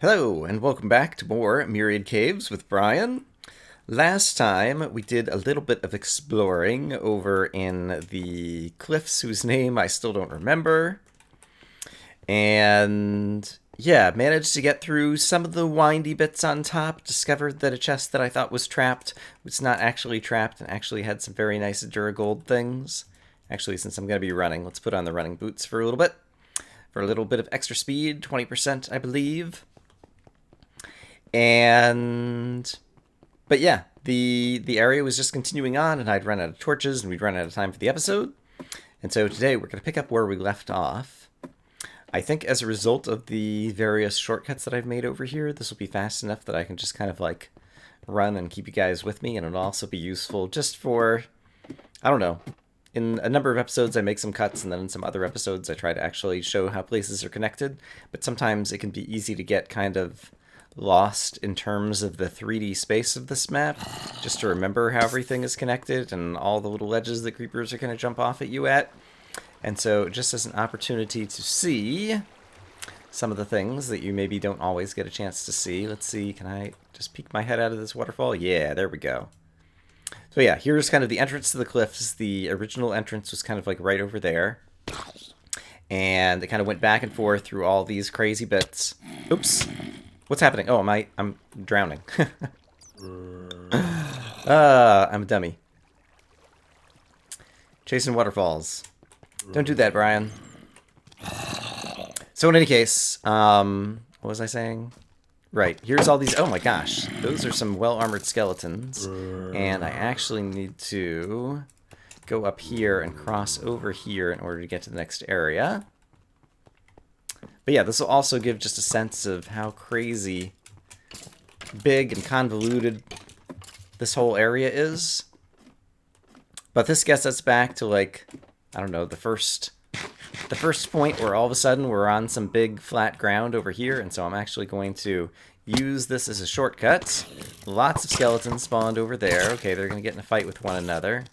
Hello, and welcome back to more Myriad Caves with Brian. Last time, we did a little bit of exploring over in the cliffs whose name I still don't remember. And yeah, managed to get through some of the windy bits on top, discovered that a chest that I thought was trapped was not actually trapped and actually had some very nice Duragold things. Actually, since I'm going to be running, let's put on the running boots for a little bit. For a little bit of extra speed, 20% I believe. But yeah, the area was just continuing on, and I'd run out of torches, and we'd run out of time for the episode. And so today we're going to pick up where we left off. I think as a result of the various shortcuts that I've made over here, this will be fast enough that I can just kind of like run and keep you guys with me, and it'll also be useful just for, I don't know, in a number of episodes I make some cuts, and then in some other episodes I try to actually show how places are connected, but sometimes it can be easy to get kind of lost in terms of the 3D space of this map, just to remember how everything is connected and all the little ledges that creepers are going to jump off at you at. And so just as an opportunity to see some of the things that you maybe don't always get a chance to see. Let's see, can I just peek my head out of this waterfall? Yeah, there we go. So yeah, here's kind of the entrance to the cliffs. The original entrance was kind of like right over there. And it kind of went back and forth through all these crazy bits. Oops. What's happening? Oh, I'm drowning. I'm a dummy. Chasing waterfalls. Don't do that, Brian. So in any case, what was I saying? Right, here's all these... Oh my gosh, those are some well-armored skeletons. And I actually need to go up here and cross over here in order to get to the next area. But yeah, this will also give just a sense of how crazy big and convoluted this whole area is. But this gets us back to, like, I don't know, the first point where all of a sudden we're on some big flat ground over here, and so I'm actually going to use this as a shortcut. Lots of skeletons spawned over there. Okay, they're going to get in a fight with one another.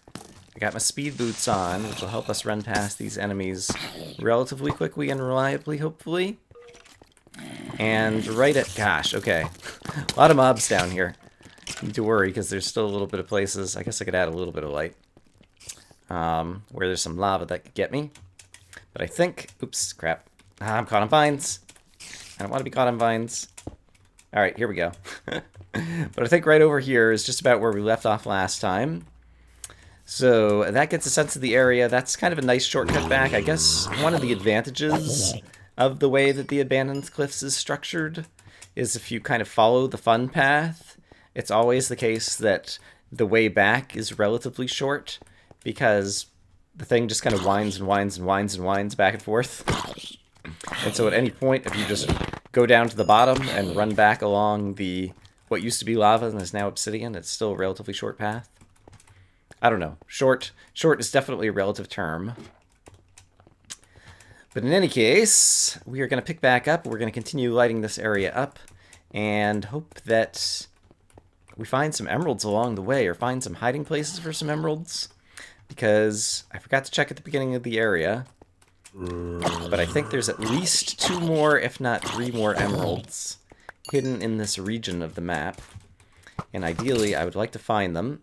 I got my speed boots on, which will help us run past these enemies relatively quickly and reliably, hopefully. And right at... Gosh, okay. A lot of mobs down here. Need to worry, because there's still a little bit of places... I guess I could add a little bit of light. Where there's some lava that could get me. But I think... Oops, crap. I'm caught on vines. I don't want to be caught on vines. Alright, here we go. But I think right over here is just about where we left off last time. So that gets a sense of the area. That's kind of a nice shortcut back. I guess one of the advantages of the way that the Abandoned Cliffs is structured is if you kind of follow the fun path, it's always the case that the way back is relatively short because the thing just kind of winds and winds and winds and winds back and forth. And so at any point, if you just go down to the bottom and run back along the what used to be lava and is now obsidian, it's still a relatively short path. I don't know. Short is definitely a relative term. But in any case, we are going to pick back up. We're going to continue lighting this area up and hope that we find some emeralds along the way or find some hiding places for some emeralds. Because I forgot to check at the beginning of the area. But I think there's at least 2 more, if not 3 more emeralds hidden in this region of the map. And ideally, I would like to find them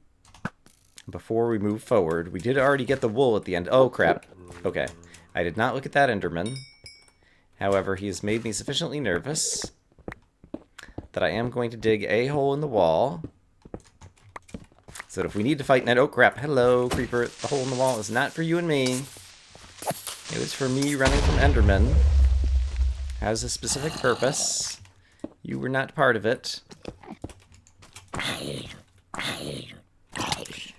before we move forward. We did already get the wool at the end. Oh, crap. Okay. I did not look at that Enderman. However, he has made me sufficiently nervous that I am going to dig a hole in the wall so that if we need to fight Ned... Oh, crap. Hello, creeper. The hole in the wall is not for you and me. It was for me running from Enderman. Has a specific purpose. You were not part of it.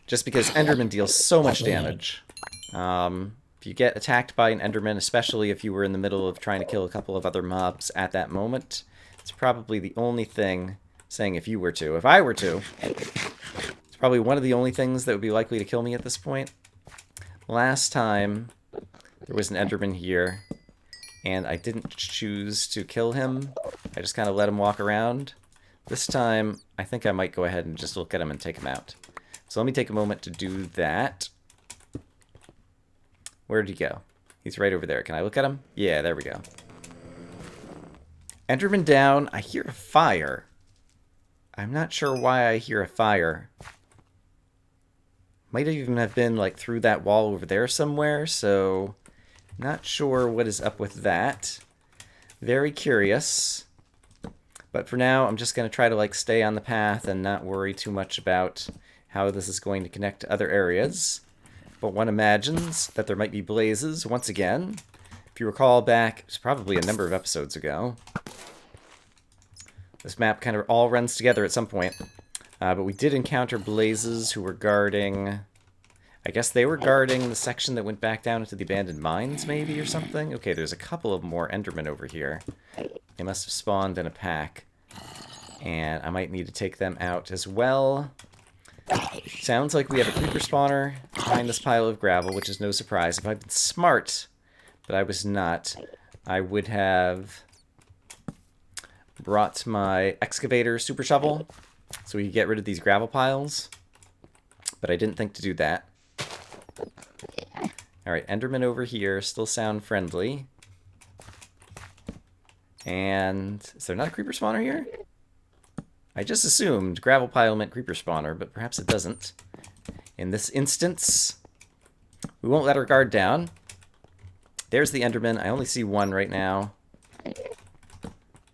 Just because Enderman deals so much damage. If you get attacked by an Enderman, especially if you were in the middle of trying to kill a couple of other mobs at that moment, it's probably the only thing, saying if you were to, if I were to, it's probably one of the only things that would be likely to kill me at this point. Last time, there was an Enderman here, and I didn't choose to kill him. I just kind of let him walk around. This time, I think I might go ahead and just look at him and take him out. So let me take a moment to do that. Where did he go? He's right over there. Can I look at him? Yeah, there we go. Enderman down. I hear a fire. I'm not sure why I hear a fire. Might even have been like through that wall over there somewhere, so not sure what is up with that. Very curious. But for now, I'm just going to try to like stay on the path and not worry too much about how this is going to connect to other areas. But one imagines that there might be blazes once again. If you recall back, it's probably a number of episodes ago. This map kind of all runs together at some point. But we did encounter blazes who were guarding... I guess they were guarding the section that went back down into the abandoned mines, maybe, or something? Okay, there's a couple of more Endermen over here. They must have spawned in a pack. And I might need to take them out as well. Sounds like we have a creeper spawner behind this pile of gravel, which is no surprise. If I'd been smart, but I was not, I would have brought my excavator super shovel so we could get rid of these gravel piles. But I didn't think to do that. Alright, Enderman over here still sound friendly. And is there not a creeper spawner here? I just assumed gravel pile meant creeper spawner, but perhaps it doesn't. In this instance, we won't let our guard down. There's the Enderman. I only see one right now.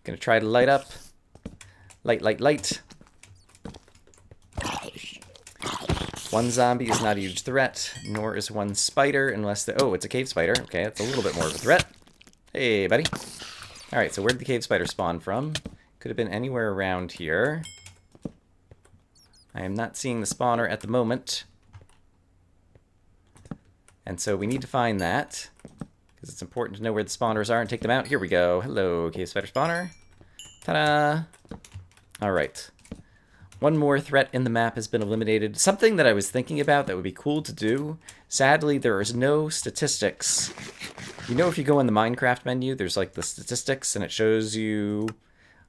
Gonna try to light up. Light, light, light. One zombie is not a huge threat, nor is one spider, unless the... Oh, it's a cave spider. Okay, that's a little bit more of a threat. Hey, buddy. Alright, so where did the cave spider spawn from? Could have been anywhere around here. I am not seeing the spawner at the moment. And so we need to find that, because it's important to know where the spawners are and take them out. Here we go. Hello, cave spider spawner. Ta-da! Alright. One more threat in the map has been eliminated. Something that I was thinking about that would be cool to do. Sadly, there is no statistics. You know, if you go in the Minecraft menu, there's like the statistics, and it shows you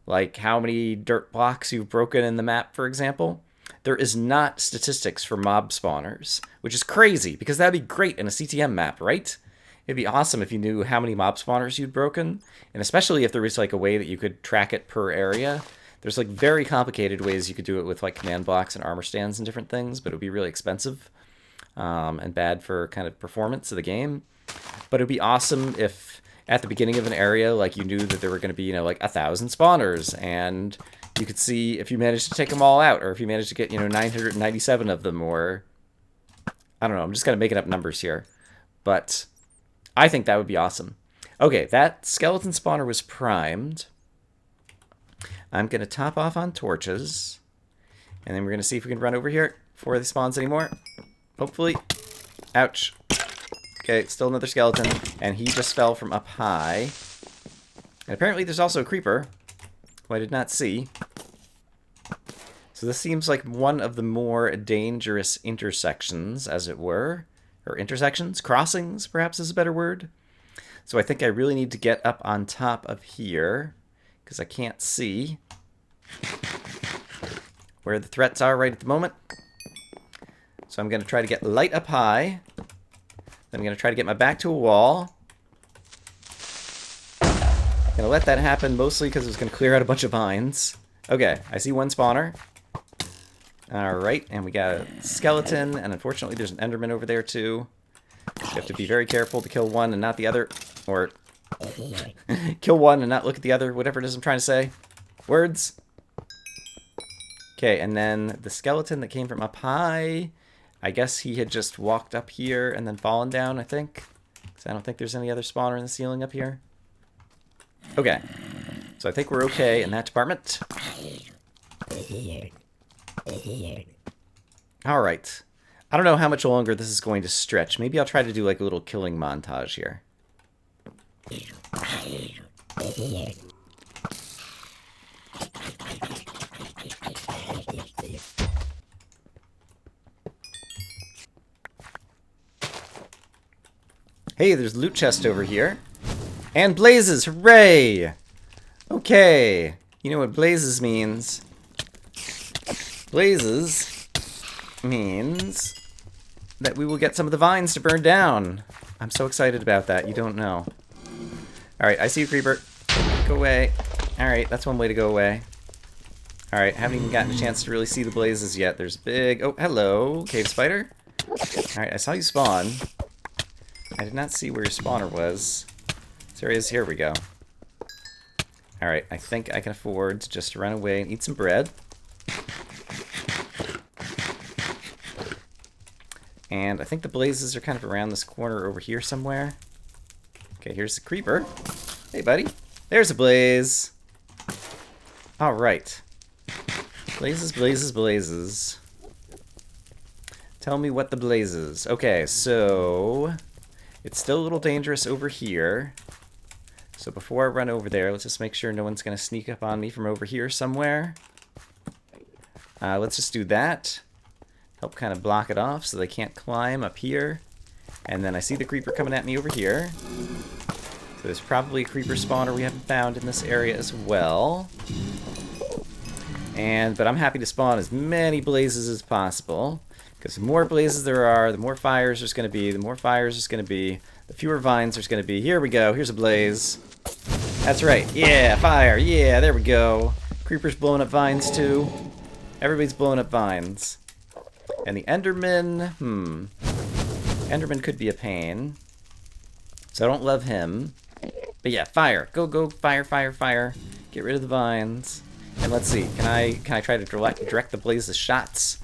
like how many dirt blocks you've broken in the map, for example. There is not statistics for mob spawners, which is crazy, because that'd be great in a CTM map, right? It'd be awesome if you knew how many mob spawners you'd broken, and especially if there was like a way that you could track it per area. There's like very complicated ways you could do it with like command blocks and armor stands and different things, but it would be really expensive and bad for kind of performance of the game. But it would be awesome if at the beginning of an area, like you knew that there were going to be, you know, like 1,000 spawners, and you could see if you managed to take them all out, or if you managed to get, you know, 997 of them, or I don't know, I'm just kind of making up numbers here. But I think that would be awesome. Okay, that skeleton spawner was primed. I'm going to top off on torches, and then we're going to see if we can run over here before they spawns anymore. Hopefully. Ouch. Okay, still another skeleton, and he just fell from up high. And apparently there's also a creeper, who I did not see. So this seems like one of the more dangerous intersections, as it were. Or intersections? Crossings, perhaps is a better word. So I think I really need to get up on top of here, because I can't see where the threats are right at the moment. So I'm going to try to get light up high. Then I'm going to try to get my back to a wall. I'm going to let that happen mostly because it's going to clear out a bunch of vines. Okay, I see one spawner. Alright, and we got a skeleton, and unfortunately there's an Enderman over there too. You have to be very careful to kill one and not the other. Or kill one and not look at the other, whatever it is I'm trying to say. Words. Okay, and then the skeleton that came from up high, I guess he had just walked up here and then fallen down, I think. Because I don't think there's any other spawner in the ceiling up here. Okay. So I think we're okay in that department. Alright. I don't know how much longer this is going to stretch. Maybe I'll try to do like a little killing montage here. Hey, there's a loot chest over here. And blazes! Hooray! Okay. You know what blazes means? Blazes means that we will get some of the vines to burn down. I'm so excited about that. You don't know. Alright, I see you, creeper. Go away. Alright, that's one way to go away. Alright, haven't even gotten a chance to really see the blazes yet. There's big... Oh, hello, cave spider. Alright, I saw you spawn. I did not see where your spawner was. There he is. Here we go. Alright, I think I can afford to just run away and eat some bread. And I think the blazes are kind of around this corner over here somewhere. Okay, here's the creeper. Hey, buddy. There's a blaze. Alright. Blazes, blazes, blazes. Tell me what the blazes. Okay, so... It's still a little dangerous over here. So before I run over there, let's just make sure no one's going to sneak up on me from over here somewhere. Let's just do that. Help kind of block it off so they can't climb up here. And then I see the creeper coming at me over here. So there's probably a creeper spawner we haven't found in this area as well. But I'm happy to spawn as many blazes as possible. Because the more blazes there are, the more fires there's going to be. The more fires there's going to be, the fewer vines there's going to be. Here we go. Here's a blaze. That's right. Yeah, fire. Yeah, there we go. Creepers blowing up vines too. Everybody's blowing up vines. And the Enderman, Enderman could be a pain. So I don't love him. But yeah, fire. Go, go, fire, fire, fire. Get rid of the vines. And let's see. Can I try to direct the blaze's shots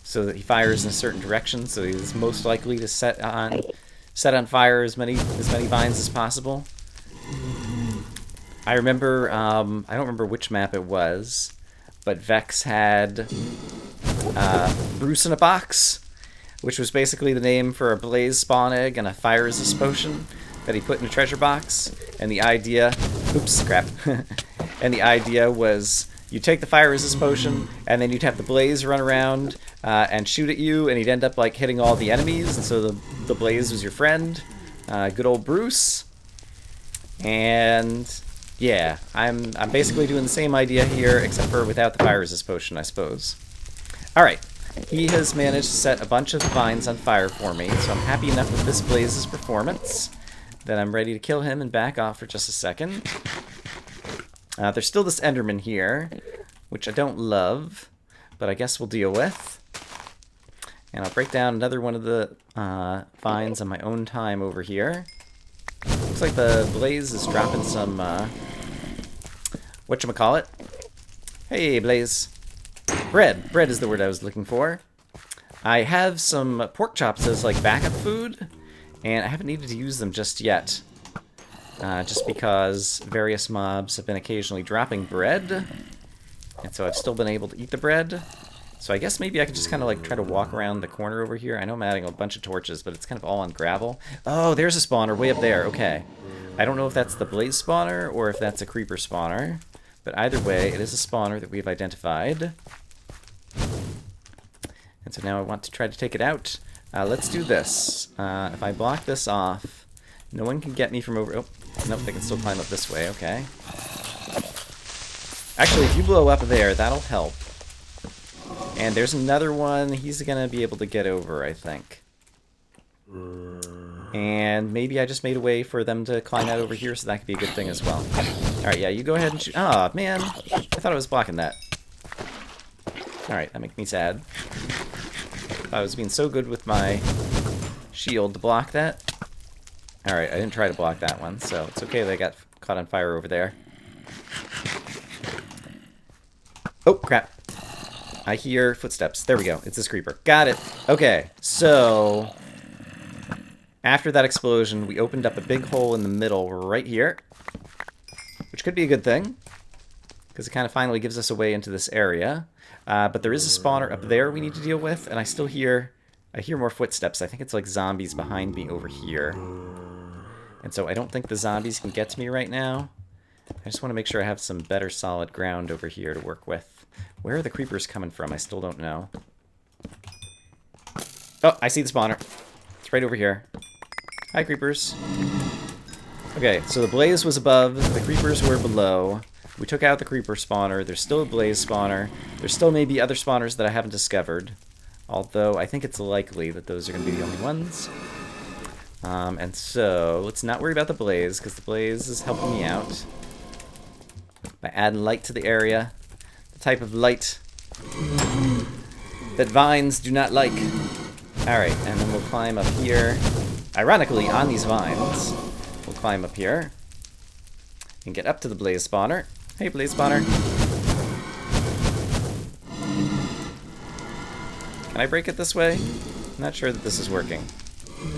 so that he fires in a certain direction, so he's most likely to set on fire as many vines as possible? I remember, I don't remember which map it was, but Vex had Bruce in a box, which was basically the name for a blaze spawn egg and a fire resist potion that he put in a treasure box. And the idea, oops, crap. And the idea was you take the fire resist potion, and then you'd have the blaze run around and shoot at you, and he'd end up like hitting all the enemies, and so the blaze was your friend. Good old Bruce. And yeah, I'm basically doing the same idea here, except for without the fire resist potion, I suppose. Alright, he has managed to set a bunch of vines on fire for me, so I'm happy enough with this blaze's performance that I'm ready to kill him and back off for just a second. There's still this Enderman here, which I don't love, but I guess we'll deal with. And I'll break down another one of the vines on my own time over here. Looks like the blaze is dropping some, whatchamacallit? Hey, blaze. Bread. Bread is the word I was looking for. I have some pork chops as like backup food, and I haven't needed to use them just yet. Just because various mobs have been occasionally dropping bread, and so I've still been able to eat the bread. So I guess maybe I could just kind of like try to walk around the corner over here. I know I'm adding a bunch of torches, but it's kind of all on gravel. Oh, there's a spawner way up there. Okay. I don't know if that's the blaze spawner or if that's a creeper spawner, but either way, it is a spawner that we've identified. And so now I want to try to take it out. Let's do this. If I block this off, no one can get me from over... Oh, nope, they can still climb up this way. Okay. Actually, if you blow up there, that'll help. And there's another one. He's going to be able to get over, I think. And maybe I just made a way for them to climb out over here, so that could be a good thing as well. Alright, yeah, you go ahead and shoot. Ah, man. I thought I was blocking that. Alright, that makes me sad. I was being so good with my shield to block that. Alright, I didn't try to block that one, so it's okay they got caught on fire over there. Oh, crap. I hear footsteps. There we go. It's this creeper. Got it. Okay, so... After that explosion, we opened up a big hole in the middle right here. Which could be a good thing, because it kind of finally gives us a way into this area. But there is a spawner up there we need to deal with, and I still hear... I hear more footsteps. I think it's like zombies behind me over here. And so I don't think the zombies can get to me right now. I just want to make sure I have some better solid ground over here to work with. Where are the creepers coming from? I still don't know. Oh, I see the spawner. It's right over here. Hi, creepers. Okay, so the blaze was above, the creepers were below. We took out the creeper spawner. There's still a blaze spawner. There's still maybe other spawners that I haven't discovered. Although, I think it's likely that those are going to be the only ones. And so, let's not worry about the blaze, because the blaze is helping me out. by adding light to the area. The type of light that vines do not like. Alright, and then we'll climb up here. Ironically, on these vines, we'll climb up here and get up to the blaze spawner. Hey, blaze spawner. Can I break it this way? I'm not sure that this is working.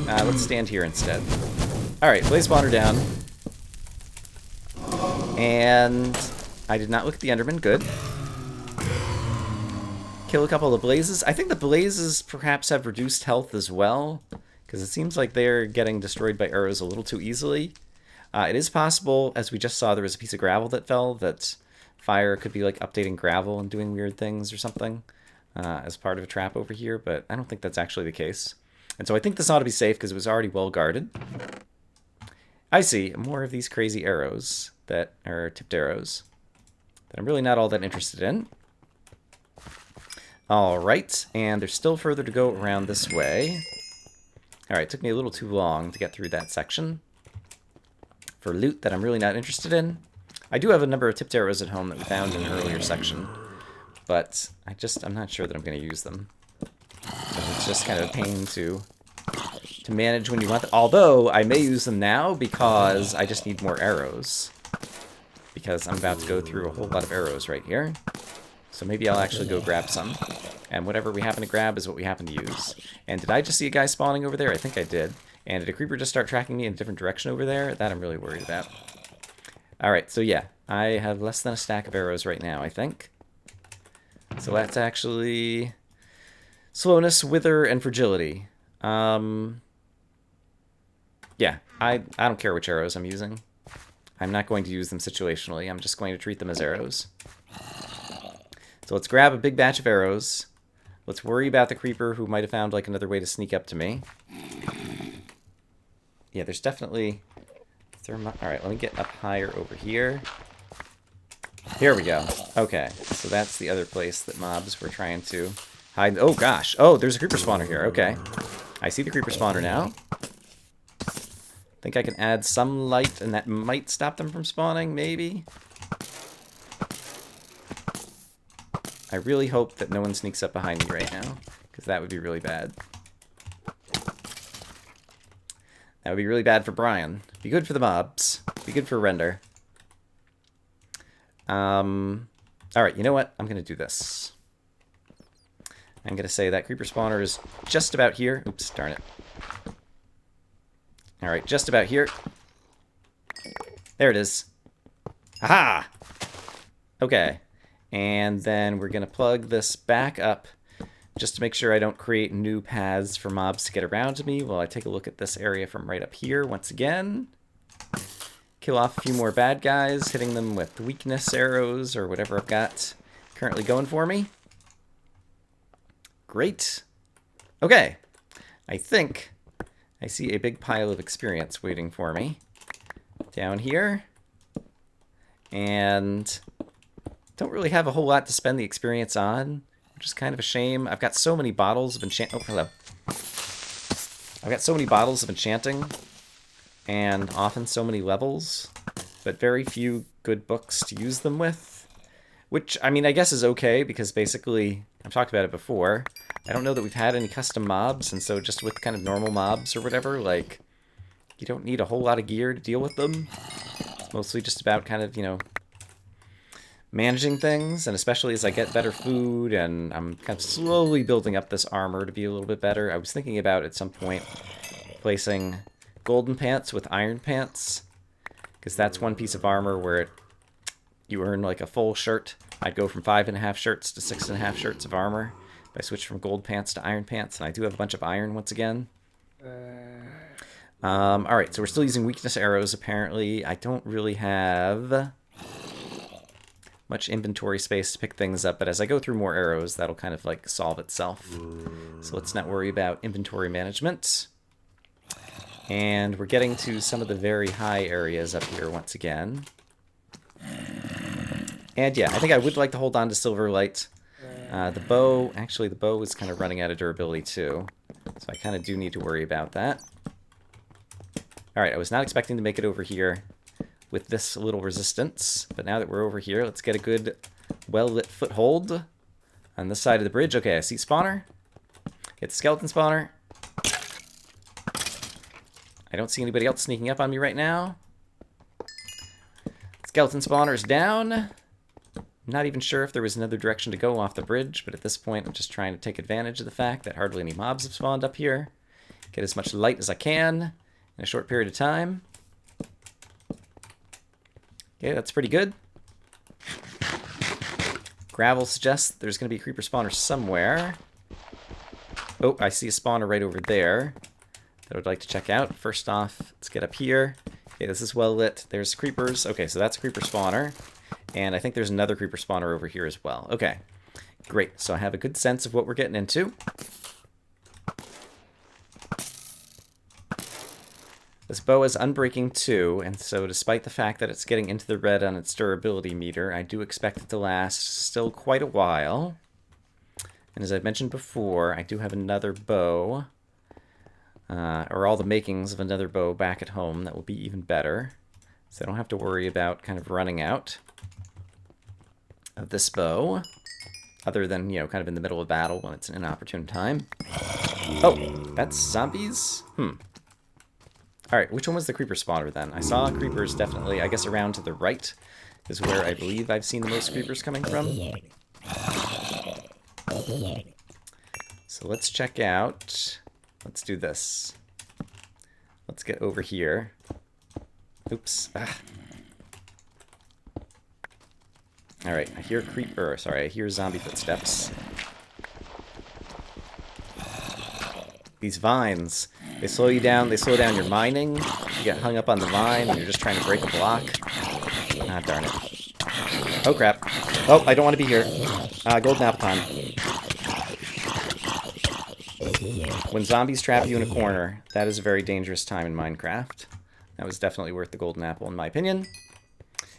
Let's stand here instead. Alright, blaze spawner down. And I did not look at the Enderman. Good. Kill a couple of the blazes. I think the blazes perhaps have reduced health as well, because it seems like they're getting destroyed by arrows a little too easily. It is possible, as we just saw, there was a piece of gravel that fell, that fire could be like updating gravel and doing weird things or something as part of a trap over here, but I don't think that's actually the case. And so I think this ought to be safe because it was already well guarded. I see more of these crazy arrows that are tipped arrows that I'm really not all that interested in. Alright, and there's still further to go around this way. Alright, took me a little too long to get through that section for loot that I'm really not interested in. I do have a number of tipped arrows at home that we found in an earlier section, but I'm not sure that I'm going to use them. It's just kind of a pain to manage when you want them. Although, I may use them now because I just need more arrows. Because I'm about to go through a whole lot of arrows right here. So maybe I'll actually go grab some. And whatever we happen to grab is what we happen to use. And did I just see a guy spawning over there? I think I did. And did a creeper just start tracking me in a different direction over there? That I'm really worried about. Alright, so yeah. I have less than a stack of arrows right now, I think. So that's actually slowness, wither, and fragility. Yeah, I don't care which arrows I'm using. I'm not going to use them situationally. I'm just going to treat them as arrows. So let's grab a big batch of arrows. Let's worry about the creeper who might have found like another way to sneak up to me. Yeah, there's definitely... Alright, let me get up higher over here. Here we go. Okay, so that's the other place that mobs were trying to hide. Oh gosh! Oh, there's a creeper spawner here. Okay. I see the creeper spawner now. Think I can add some light and that might stop them from spawning, maybe? I really hope that no one sneaks up behind me right now, because that would be really bad. That would be really bad for Brian. Be good for the mobs. Be good for Render. Alright, you know what? I'm going to do this. I'm going to say that creeper spawner is just about here. Oops, darn it. Alright, just about here. There it is. Aha! Okay. And then we're going to plug this back up just to make sure I don't create new paths for mobs to get around to me while I take a look at this area from right up here once again. Kill off a few more bad guys, hitting them with weakness arrows or whatever I've got currently going for me. Great. Okay. I think I see a big pile of experience waiting for me down here. And don't really have a whole lot to spend the experience on, which is kind of a shame. I've got so many bottles of enchant. Oh, hello. I've got so many bottles of enchanting, and often so many levels, but very few good books to use them with. Which, I mean, I guess is okay, because basically, I've talked about it before, I don't know that we've had any custom mobs, and so just with kind of normal mobs or whatever, like, you don't need a whole lot of gear to deal with them. It's mostly just about kind of, you know, managing things, and especially as I get better food, and I'm kind of slowly building up this armor to be a little bit better. I was thinking about, at some point, placing golden pants with iron pants, because that's one piece of armor where you earn like a full shirt. I'd go from 5.5 shirts to 6.5 shirts of armor if I switch from gold pants to iron pants, and I do have a bunch of iron once again. Alright, so we're still using weakness arrows, apparently. I don't really have much inventory space to pick things up, but as I go through more arrows, that'll kind of like solve itself. So let's not worry about inventory management. And we're getting to some of the very high areas up here once again. And yeah, I think I would like to hold on to Silverlight. The bow, actually the bow is kind of running out of durability too, so I kind of do need to worry about that. Alright, I was not expecting to make it over here with this little resistance. But now that we're over here, let's get a good, well-lit foothold on this side of the bridge. Okay, I see spawner. Get the skeleton spawner. I don't see anybody else sneaking up on me right now. Skeleton spawner's down. Not even sure if there was another direction to go off the bridge, but at this point I'm just trying to take advantage of the fact that hardly any mobs have spawned up here. Get as much light as I can in a short period of time. Okay, that's pretty good. Gravel suggests there's going to be a creeper spawner somewhere. Oh, I see a spawner right over there that I would like to check out. First off, let's get up here. Okay, this is well lit. There's creepers. Okay, so that's a creeper spawner. And I think there's another creeper spawner over here as well. Okay, great. So I have a good sense of what we're getting into. This bow is unbreaking too, and so despite the fact that it's getting into the red on its durability meter, I do expect it to last still quite a while. And as I've mentioned before, I do have another bow, or all the makings of another bow back at home that will be even better. So I don't have to worry about kind of running out of this bow, other than, you know, kind of in the middle of battle when it's an inopportune time. Oh, that's zombies? Alright, which one was the creeper spawner then? I saw creepers definitely, I guess around to the right is where I believe I've seen the most creepers coming from. So let's check out, let's do this. Let's get over here. Oops. Alright, I hear I hear zombie footsteps. These vines, they slow you down, they slow down your mining. You get hung up on the vine and you're just trying to break a block. Ah, darn it. Oh, crap. Oh, I don't want to be here. Golden apple time. When zombies trap you in a corner, that is a very dangerous time in Minecraft. That was definitely worth the golden apple in my opinion.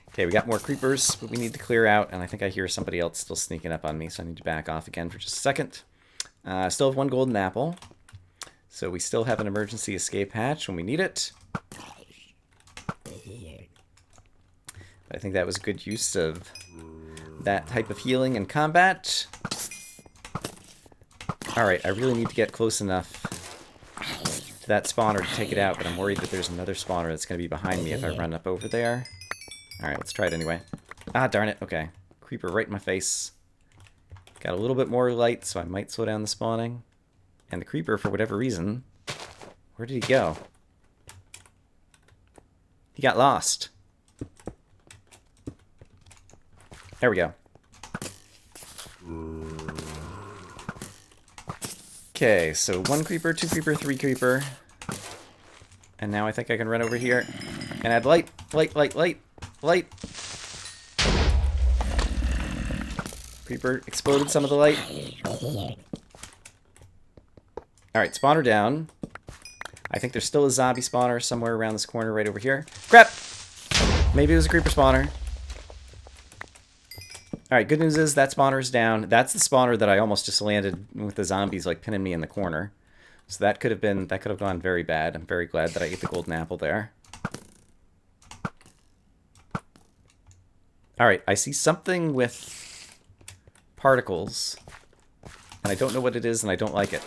Okay, we got more creepers, but we need to clear out, and I think I hear somebody else still sneaking up on me, so I need to back off again for just a second. Still have one golden apple, so we still have an emergency escape hatch when we need it. But I think that was a good use of that type of healing in combat. Alright, I really need to get close enough to that spawner to take it out, but I'm worried that there's another spawner that's going to be behind me if I run up over there. Alright, let's try it anyway. Ah, darn it. Okay. Creeper right in my face. Got a little bit more light, so I might slow down the spawning. And the creeper, for whatever reason, where did he go? He got lost. There we go. Okay, so 1 creeper, 2 creeper, 3 creeper. And now I think I can run over here and add light, light, light, light. Light. Creeper exploded some of the light. Alright, spawner down. I think there's still a zombie spawner somewhere around this corner right over here. Crap! Maybe it was a creeper spawner. Alright, good news is that spawner is down. That's the spawner that I almost just landed with the zombies like pinning me in the corner. So that could have gone very bad. I'm very glad that I ate the golden apple there. Alright, I see something with particles, and I don't know what it is, and I don't like it.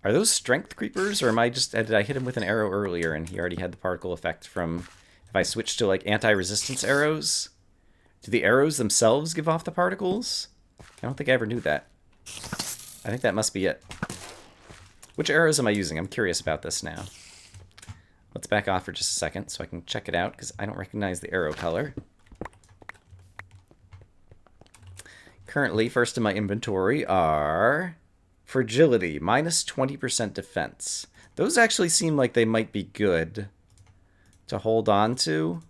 Are those strength creepers, or did I hit him with an arrow earlier, and he already had the particle effect from, if I switch to, like, anti-resistance arrows? Do the arrows themselves give off the particles? I don't think I ever knew that. I think that must be it. Which arrows am I using? I'm curious about this now. Let's back off for just a second so I can check it out, because I don't recognize the arrow color. Currently, first in my inventory are fragility, minus 20% defense. Those actually seem like they might be good to hold on to.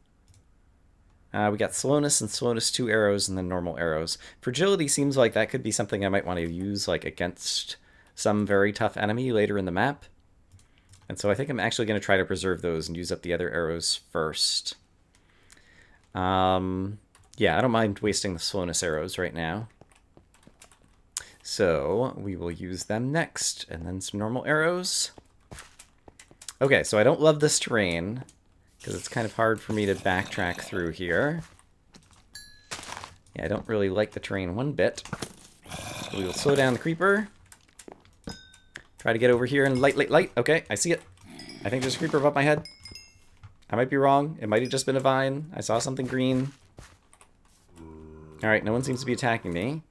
We got slowness and slowness 2 arrows and then normal arrows. Fragility seems like that could be something I might want to use like against some very tough enemy later in the map. And so I think I'm actually going to try to preserve those and use up the other arrows first. Yeah, I don't mind wasting the slowness arrows right now. So we will use them next, and then some normal arrows. Okay, so I don't love this terrain, because it's kind of hard for me to backtrack through here. Yeah, I don't really like the terrain one bit. So we will slow down the creeper. Try to get over here and light. Okay, I see it. I think there's a creeper above my head. I might be wrong. It might have just been a vine. I saw something green. Alright, no one seems to be attacking me.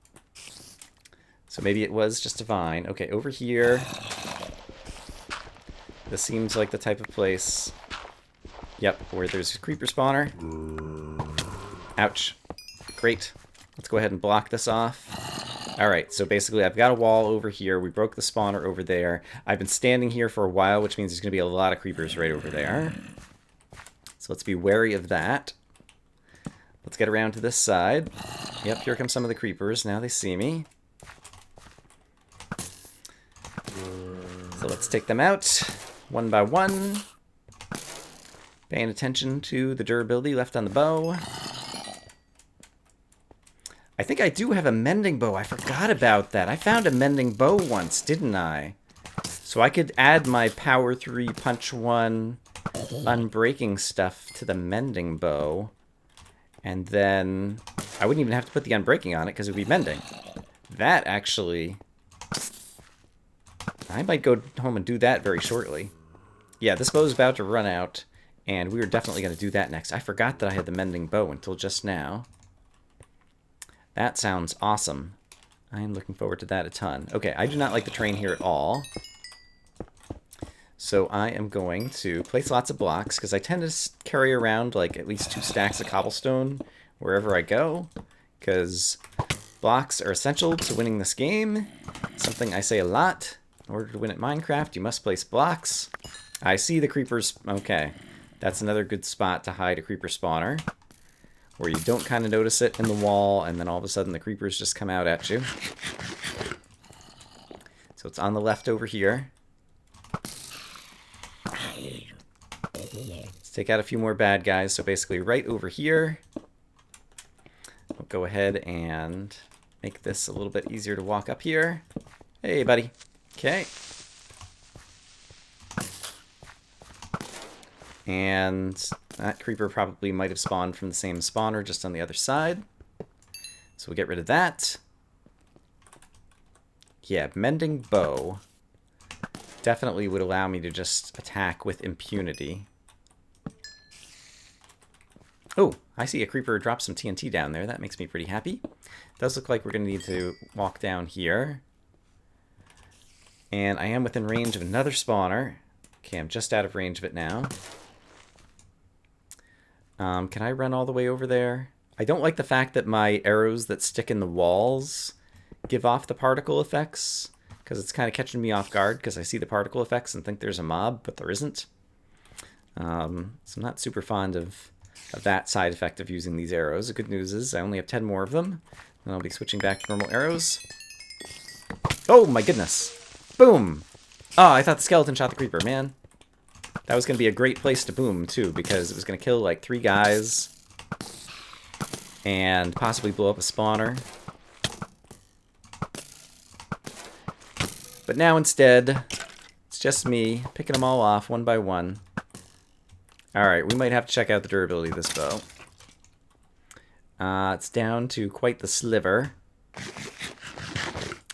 So maybe it was just a vine. Okay, over here. This seems like the type of place... Yep, where there's a creeper spawner. Ouch. Great. Let's go ahead and block this off. Alright, so basically I've got a wall over here. We broke the spawner over there. I've been standing here for a while, which means there's going to be a lot of creepers right over there. So let's be wary of that. Let's get around to this side. Yep, here come some of the creepers. Now they see me. So let's take them out one by one. Paying attention to the durability left on the bow. I think I do have a mending bow. I forgot about that. I found a mending bow once, didn't I? So I could add my power 3 punch 1 unbreaking stuff to the mending bow. And then I wouldn't even have to put the unbreaking on it because it would be mending. That actually... I might go home and do that very shortly. Yeah, this bow is about to run out, and we are definitely going to do that next. I forgot that I had the mending bow until just now. That sounds awesome. I am looking forward to that a ton. Okay, I do not like the terrain here at all. So I am going to place lots of blocks, because I tend to carry around like at least 2 stacks of cobblestone wherever I go, because blocks are essential to winning this game. Something I say a lot. In order to win at Minecraft, you must place blocks. I see the creepers. Okay, that's another good spot to hide a creeper spawner, where you don't kind of notice it in the wall, and then all of a sudden the creepers just come out at you. So it's on the left over here. Let's take out a few more bad guys. So basically right over here. We'll go ahead and make this a little bit easier to walk up here. Hey, buddy. Okay. And that creeper probably might have spawned from the same spawner, just on the other side. So we'll get rid of that. Yeah, mending bow definitely would allow me to just attack with impunity. Oh, I see a creeper drop some TNT down there. That makes me pretty happy. Does look like we're going to need to walk down here. And I am within range of another spawner. Okay, I'm just out of range of it now. Can I run all the way over there? I don't like the fact that my arrows that stick in the walls give off the particle effects, because it's kind of catching me off guard, because I see the particle effects and think there's a mob, but there isn't. So I'm not super fond of that side effect of using these arrows. The good news is I only have 10 more of them, and I'll be switching back to normal arrows. Oh my goodness! Boom! Oh, I thought the skeleton shot the creeper, man. That was going to be a great place to boom, too, because it was going to kill, like, 3 guys and possibly blow up a spawner. But now, instead, it's just me picking them all off one by one. Alright, we might have to check out the durability of this bow. It's down to quite the sliver.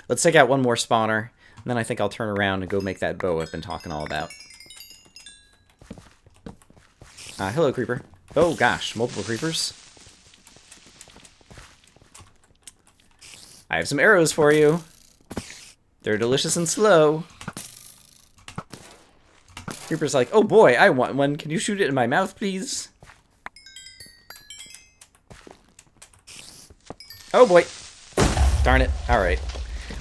Let's take out one more spawner, and then I think I'll turn around and go make that bow I've been talking all about. Hello, creeper. Oh, gosh, multiple creepers. I have some arrows for you. They're delicious and slow. Creeper's like, oh boy, I want one. Can you shoot it in my mouth, please? Oh boy. Darn it. Alright.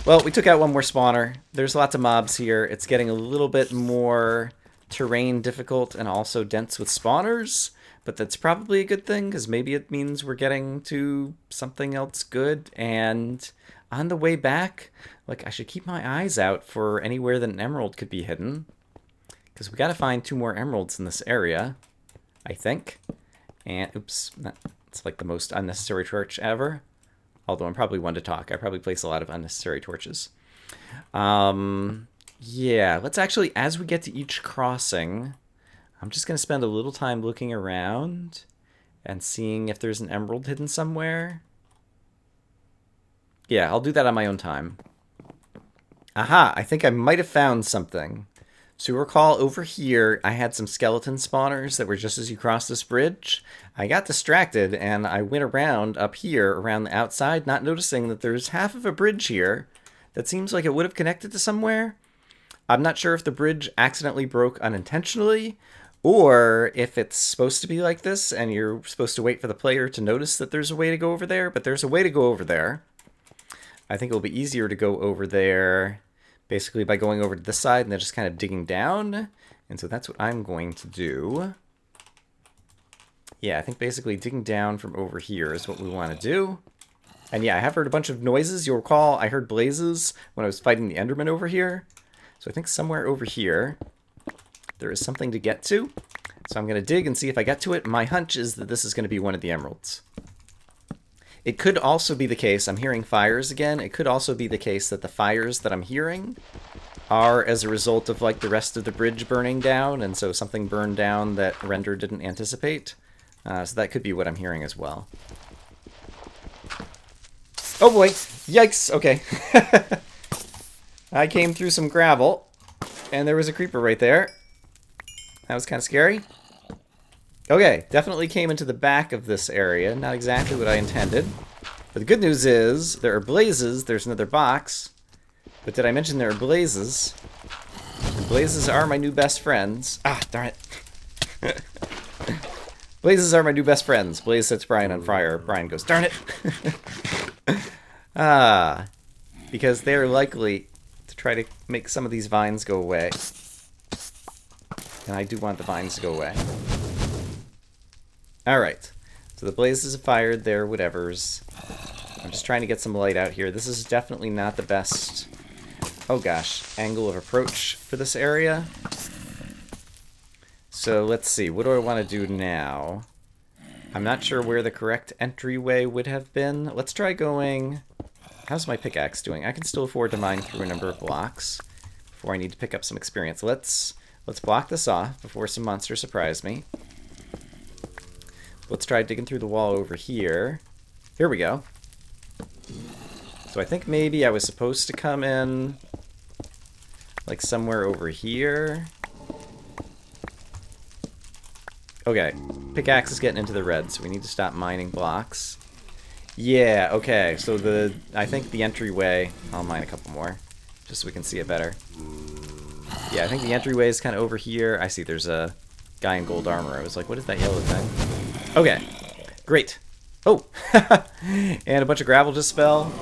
Well, we took out one more spawner. There's lots of mobs here. It's getting a little bit more terrain difficult and also dense with spawners, but that's probably a good thing, because maybe it means we're getting to something else good. And on the way back, like, I should keep my eyes out for anywhere that an emerald could be hidden, because we got to find 2 more emeralds in this area, I think. And oops, that's like the most unnecessary torch ever. Although I'm probably one to talk. I probably place a lot of unnecessary torches. Yeah, let's actually, as we get to each crossing, I'm just going to spend a little time looking around and seeing if there's an emerald hidden somewhere. Yeah, I'll do that on my own time. Aha, I think I might have found something. So recall over here, I had some skeleton spawners that were just as you cross this bridge. I got distracted and I went around up here around the outside, not noticing that there's half of a bridge here that seems like it would have connected to somewhere. I'm not sure if the bridge accidentally broke unintentionally or if it's supposed to be like this and you're supposed to wait for the player to notice that there's a way to go over there, but there's a way to go over there. I think it'll be easier to go over there basically by going over to this side and then just kind of digging down. And so that's what I'm going to do. Yeah, I think basically digging down from over here is what we want to do. And yeah, I have heard a bunch of noises. You'll recall I heard blazes when I was fighting the Enderman over here. So I think somewhere over here there is something to get to. So I'm going to dig and see if I get to it. My hunch is that this is going to be one of the emeralds. It could also be the case, I'm hearing fires again, it could also be the case that the fires that I'm hearing are as a result of like the rest of the bridge burning down, and so something burned down that Render didn't anticipate. So that could be what I'm hearing as well. Oh boy, yikes, okay. I came through some gravel, and there was a creeper right there. That was kind of scary. Okay, definitely came into the back of this area. Not exactly what I intended. But the good news is, there are blazes. There's another box. But did I mention there are blazes? And blazes are my new best friends. Ah, darn it. Blazes are my new best friends. Blaze sets Brian on fire. Brian goes, darn it. Because they're likely to try to make some of these vines go away. And I do want the vines to go away. Alright, so the blazes have fired their whatevers. I'm just trying to get some light out here. This is definitely not the best, oh gosh, angle of approach for this area. So let's see, what do I want to do now? I'm not sure where the correct entryway would have been. Let's try going... How's my pickaxe doing? I can still afford to mine through a number of blocks before I need to pick up some experience. Let's block this off before some monsters surprise me. Let's try digging through the wall over here. Here we go. So I think maybe I was supposed to come in like somewhere over here. Okay, pickaxe is getting into the red, so we need to stop mining blocks. Yeah, okay, so I think the entryway, I'll mine a couple more, just so we can see it better. Yeah, I think the entryway is kind of over here. I see there's a guy in gold armor. I was like, what is that yellow thing? Okay, great. Oh, and a bunch of gravel just fell.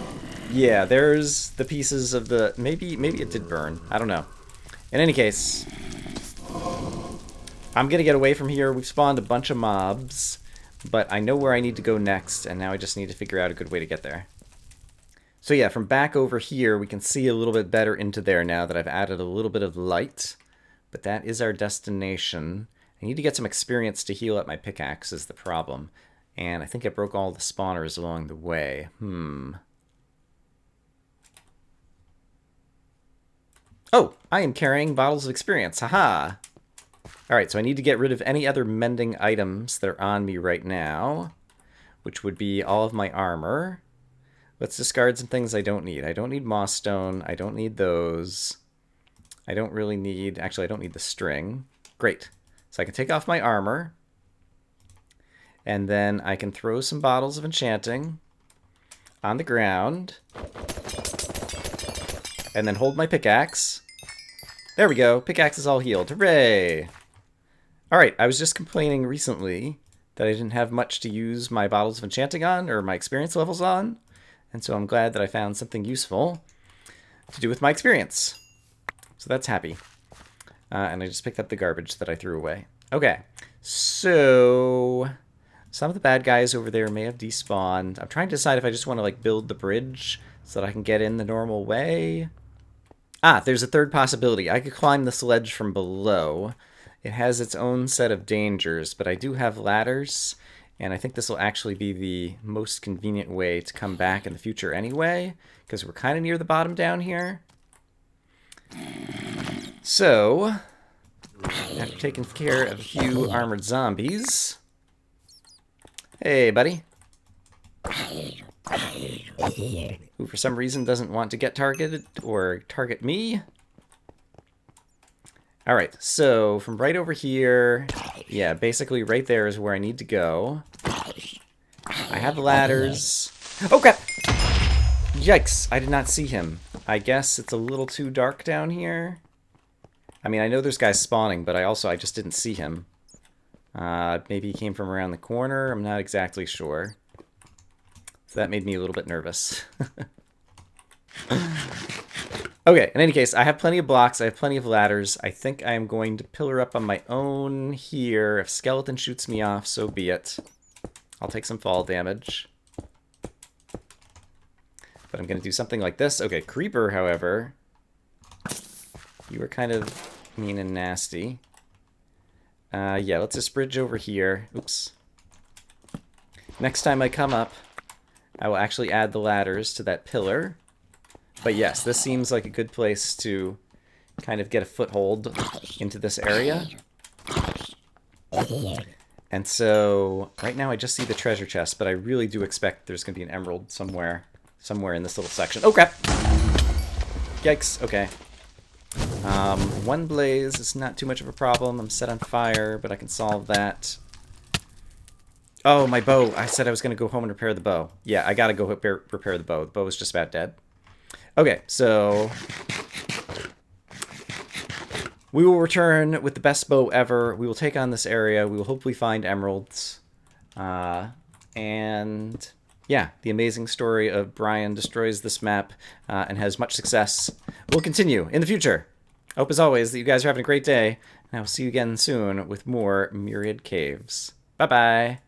Yeah, there's the pieces of the... Maybe it did burn. I don't know. In any case, I'm going to get away from here. We've spawned a bunch of mobs, but I know where I need to go next, and now I just need to figure out a good way to get there. So yeah, from back over here, we can see a little bit better into there now that I've added a little bit of light. But that is our destination. I need to get some experience to heal up my pickaxe is the problem. And I think I broke all the spawners along the way. Oh, I am carrying bottles of experience. Haha! Alright, so I need to get rid of any other mending items that are on me right now, which would be all of my armor. Let's discard some things I don't need. I don't need moss stone. I don't need those. I don't really need... Actually, I don't need the string. Great. So I can take off my armor, and then I can throw some bottles of enchanting on the ground, and then hold my pickaxe. There we go. Pickaxe is all healed. Hooray! Alright, I was just complaining recently that I didn't have much to use my bottles of enchanting on, or my experience levels on, and so I'm glad that I found something useful to do with my experience. So that's happy. And I just picked up the garbage that I threw away. Okay, so some of the bad guys over there may have despawned. I'm trying to decide if I just want to like build the bridge so that I can get in the normal way. Ah, there's a third possibility. I could climb the sledge from below. It has its own set of dangers, but I do have ladders, and I think this will actually be the most convenient way to come back in the future anyway, because we're kind of near the bottom down here. So, After taking care of a few armored zombies. Hey, buddy. Who for some reason doesn't want to get targeted or target me. Alright, so from right over here, yeah, basically right there is where I need to go. I have ladders. Oh, crap! Yikes, I did not see him. I guess it's a little too dark down here. I mean, I know there's guys spawning, but I just didn't see him. Maybe he came from around the corner. I'm not exactly sure. So that made me a little bit nervous. Okay, in any case, I have plenty of blocks. I have plenty of ladders. I think I am going to pillar up on my own here. If skeleton shoots me off, so be it. I'll take some fall damage. But I'm going to do something like this. Okay, creeper, however. You were kind of mean and nasty. Yeah, let's just bridge over here. Oops. Next time I come up, I will actually add the ladders to that pillar. But yes, this seems like a good place to kind of get a foothold into this area. And so, right now I just see the treasure chest, but I really do expect there's going to be an emerald somewhere in this little section. Oh, crap! Yikes, okay. One blaze is not too much of a problem. I'm set on fire, but I can solve that. Oh, my bow. I said I was going to go home and repair the bow. Yeah, I got to go repair the bow. The bow is just about dead. Okay, so we will return with the best bow ever. We will take on this area. We will hopefully find emeralds. And yeah, the amazing story of Brian destroys this map and has much success will continue in the future. I hope, as always, that you guys are having a great day. And I will see you again soon with more Myriad Caves. Bye-bye.